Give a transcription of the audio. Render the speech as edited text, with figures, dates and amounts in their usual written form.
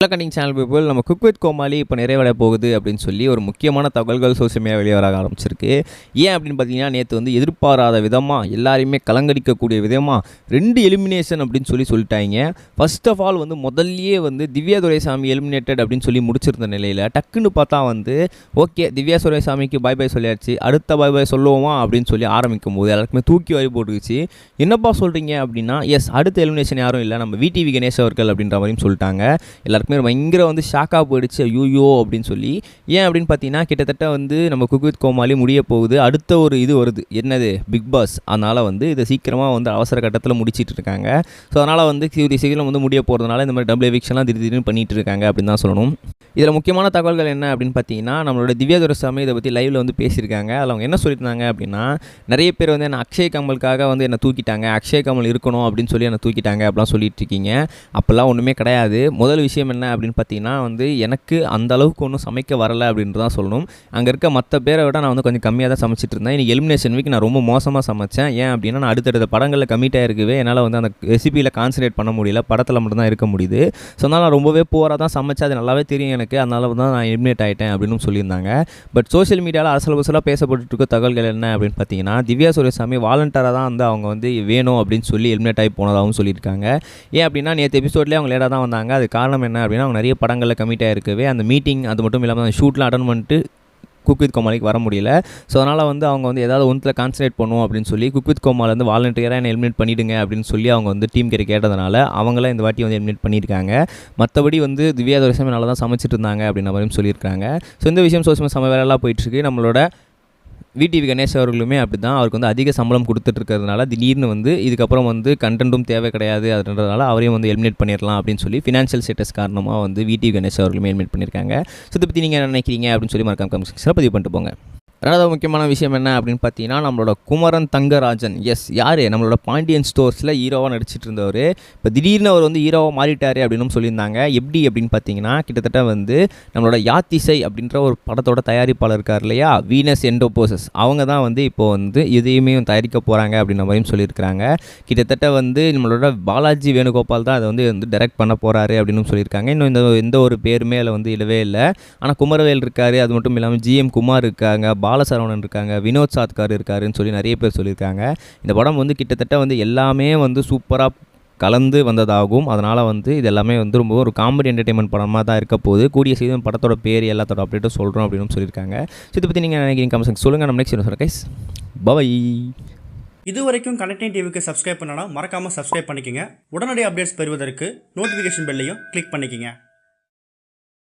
கண்டிங் channel people நம்ம cook with கோமாளி இப்போ நிறைவடைய போகுது அப்படின்னு சொல்லி ஒரு முக்கியமான தகவல்கள் சோசியல் மீடியா வெளியே வர ஆரம்பிச்சிருக்கு. ஏன் அப்படின்னு பார்த்தீங்கன்னா, நேற்று வந்து எதிர்பாராத விதமாக எல்லாரையுமே கலங்கடிக்கக்கூடிய விதமாக 2 எலிமினேஷன் அப்படின்னு சொல்லிட்டாங்க. ஃபர்ஸ்ட் ஆஃப் ஆல் வந்து முதல்லையே வந்து திவ்யா துரைசாமி எலிமினேட்டட் அப்படின்னு சொல்லி முடிச்சிருந்த நிலையில் டக்குன்னு பார்த்தா வந்து ஓகே திவ்யா துரைசாமிக்கு பாய் பாய் சொல்லியாச்சு, அடுத்த பாய் பாய் சொல்லுவோமா அப்படின்னு சொல்லி ஆரம்பிக்கும் போது எல்லாருக்குமே தூக்கி வாரி போட்டுருச்சு. என்னப்பா சொல்கிறீங்க அப்படின்னா, எஸ் அடுத்த எலிமினேஷன் யாரும் இல்லை, நம்ம விடிவி கணேஷ் அவர்கள் அப்படின்ற மாதிரியும் சொல்லிட்டாங்க. எல்லாருக்குமே பயங்கர வந்து ஷாக்காக போயிடுச்சு, ஐயோ அப்படின்னு சொல்லி. ஏன் அப்படின்னு பார்த்தீங்கன்னா, கிட்டத்தட்ட வந்து நம்ம குக் வித் கோமாளி முடிய போகுது, அடுத்த ஒரு இது வருது, என்னது பிக் பாஸ். அதனால் வந்து இதை சீக்கிரமாக வந்து அவசர கட்டத்தில் முடிச்சிட்டு இருக்காங்க. ஸோ அதனால் வந்து சீக்கிரம் வந்து முடிய போகிறதுனால இந்த மாதிரி டபுள் எவிக்ஷன்லாம் திடீர்னு பண்ணிட்டு இருக்காங்க அப்படின்னு தான் சொல்லணும். இதில் முக்கியமான தகவல்கள் என்ன அப்படின்னு பார்த்தீங்கன்னா, நம்மளோட திவ்யா துரைசாமி இதை பற்றி லைவில் வந்து பேசியிருக்காங்க. அதில் அவங்க என்ன சொல்லியிருந்தாங்க அப்படின்னா, நிறைய பேர் வந்து என்ன அக்ஷய் கமலுக்காக வந்து என்னை தூக்கிட்டாங்க, அக்ஷய் கமல் இருக்கணும் அப்படின்னு சொல்லி என்னை தூக்கிட்டாங்க அப்படிலாம் சொல்லிட்டு இருக்கீங்க. அப்போல்லாம் ஒன்றுமே கிடையாது. முதல் விஷயம் என்ன அப்படின்னு பார்த்தீங்கன்னா, வந்து எனக்கு அந்த அளவுக்கு ஒன்றும் சமைக்க வரலை அப்படின்ட்டு தான் சொல்லணும். அங்கே இருக்க மற்ற பேரை விட நான் வந்து கொஞ்சம் கம்மியாக தான் சமைச்சிட்டு இருந்தேன். இன்றைக்கி எலிமினேஷன் வீக் நான் ரொம்ப மோசமாக சமைச்சேன். ஏன் அப்படின்னா, நான் அடுத்தடுத்த படங்களில் கமிட்டாக இருக்கவே என்னால் வந்து அந்த ரெசிபியில் கான்சன்ட்ரேட் பண்ண முடியல, படத்தில் மட்டும் தான் இருக்க முடியுது. ஸோ அதனால் நான் ரொம்பவே போராக தான் சமைச்சேன், அது நல்லாவே தெரியும் எனக்கு, அதனால தான் நான் எலிமினேட் ஆகிட்டேன் அப்படின்னு சொல்லியிருந்தாங்க. பட் சோஷியல் மீடியாவில் அரசலாக பேசப்பட்டு இருக்க தகவல்கள் என்ன அப்படின்னு பார்த்தீங்கன்னா, திவ்யா துரைசாமி வாலண்டராக தான் வந்து அவங்க வந்து வேணும் அப்படின்னு சொல்லி எலிமினேட் ஆகி போனதாகவும் சொல்லியிருக்காங்க. ஏன் அப்படின்னா, நேற்று எபிசோட்லேயே அவங்க லேட்டாக தான் வந்தாங்க. அது காரணம் என்ன அப்படின்னா, அவங்க நிறைய படங்களில் கமிட்டாக இருக்கவே அந்த மீட்டிங் அது மட்டும் இல்லாமல் அந்த ஷூட்லாம் அட்டன் பண்ணிட்டு குக் வித் கோமாளிக்கு வர முடியல. ஸோ அதனால் வந்து அவங்க வந்து ஏதாவது ஒன்றில் கான்சன்ட்ரேட் பண்ணுவோம் அப்படின்னு சொல்லி குக் வித் கோமாளி வந்து வாலண்டியராக என்ன எலிமினேட் பண்ணிவிடுங்க அப்படின்னு சொல்லி அவங்க வந்து டீம் கிட்ட கேட்டதுனால அவங்கள இந்த வாட்டி வந்து எலிமினேட் பண்ணியிருக்காங்க. மற்றபடி வந்து திவ்யா துரைசாமி நல்லா தான் சமைச்சிட்டு இருந்தாங்க அப்படின்ற மாதிரியும் சொல்லியிருக்காங்க. ஸோ இந்த விஷயம் சோசியல் சம வேலையெல்லாம் போயிட்டுருக்கு. நம்மளோட விடிவி கணேஷ் அவர்களுமே அப்படி தான், அவருக்கு வந்து அதிக சம்பளம் கொடுத்துட்ருக்கிறதுனால திடீர்னு வந்து இதுக்கப்புறம் வந்து கண்டென்ட்டும் தேவை கிடையாது அப்படின்றதுனால அவரையும் வந்து எலிமினேட் பண்ணிடலாம் அப்படின்னு சொல்லி ஃபினான்ஷியல் ஸ்டேட்டஸ் காரணமாக வந்து விடிவி கணேஷ் அவர்களுமே எலிமினேட் பண்ணியிருக்காங்க. ஸோ இதை பற்றி நீங்கள் என்ன நினைக்கிறீங்க அப்படின்னு சொல்லி மறக்காம கமெண்ட் செக்ஷனில் பதிவு பண்ணிட்டு போங்க. ரெண்டாவது முக்கியமான விஷயம் என்ன அப்படின்னு பார்த்தீங்கன்னா, நம்மளோட குமரன் தங்கராஜன், எஸ் யார் நம்மளோட பாண்டியன் ஸ்டோர்ஸில் ஹீரோவாக நடிச்சிட்டு இருந்தவர், இப்போ திடீர்னு அவர் வந்து ஹீரோவாக மாறிட்டார் அப்படின்னு சொல்லியிருந்தாங்க. எப்படி அப்படின்னு பார்த்தீங்கன்னா, கிட்டத்தட்ட வந்து நம்மளோட யாத்திசை அப்படின்ற ஒரு படத்தோட தயாரிப்பாளர் இருக்கார் இல்லையா, வீனஸ் எண்டோபோசஸ், அவங்க தான் வந்து இப்போது வந்து இதையுமே தயாரிக்க போகிறாங்க அப்படின்ற மாதிரியும் சொல்லியிருக்கிறாங்க. கிட்டத்தட்ட வந்து நம்மளோட பாலாஜி வேணுகோபால் தான் அதை வந்து டைரக்ட் பண்ண போகிறாரு அப்படின்னு சொல்லியிருக்காங்க. இன்னும் எந்த ஒரு பேருமே அதில் வந்து இல்லவே இல்லை. ஆனால் குமரவேல் இருக்கார், அது மட்டும் இல்லாமல் GM குமார் இருக்காங்க, பாலசரவணன் இருக்காங்க, வினோத் சாத்கார் இருக்காருன்னு சொல்லி நிறைய பேர் சொல்லியிருக்காங்க. இந்த படம் வந்து கிட்டத்தட்ட வந்து எல்லாமே வந்து சூப்பராக கலந்து வந்ததாகும். அதனால் வந்து இது எல்லாமே வந்து ரொம்ப ஒரு காமெடி என்டர்டைன்மெண்ட் படமாக தான் இருக்க போகுது. கூடிய சீக்கிரம் படத்தோட பேர் எல்லாத்தோட அப்டேட்டும் சொல்கிறோம் அப்படின்னு சொல்லியிருக்காங்க. ஸோ இதை பற்றி நீங்கள் நினைக்கிறீங்க கமெண்ட் சொல்லுங்கள். நம்ம நெக்ஸ்ட் சொல்கிறேன் கைஸ், பாய். இது வரைக்கும் கனெக்டிங் டிவிக்கு சப்ஸ்கிரைப் பண்ணனா மறக்காமல் சப்ஸ்கிரைப் பண்ணிக்கங்க. உடனடி அப்டேட்ஸ் பெறுவதற்கு நோட்டிஃபிகேஷன் பெல்லையும் கிளிக் பண்ணிக்கங்க.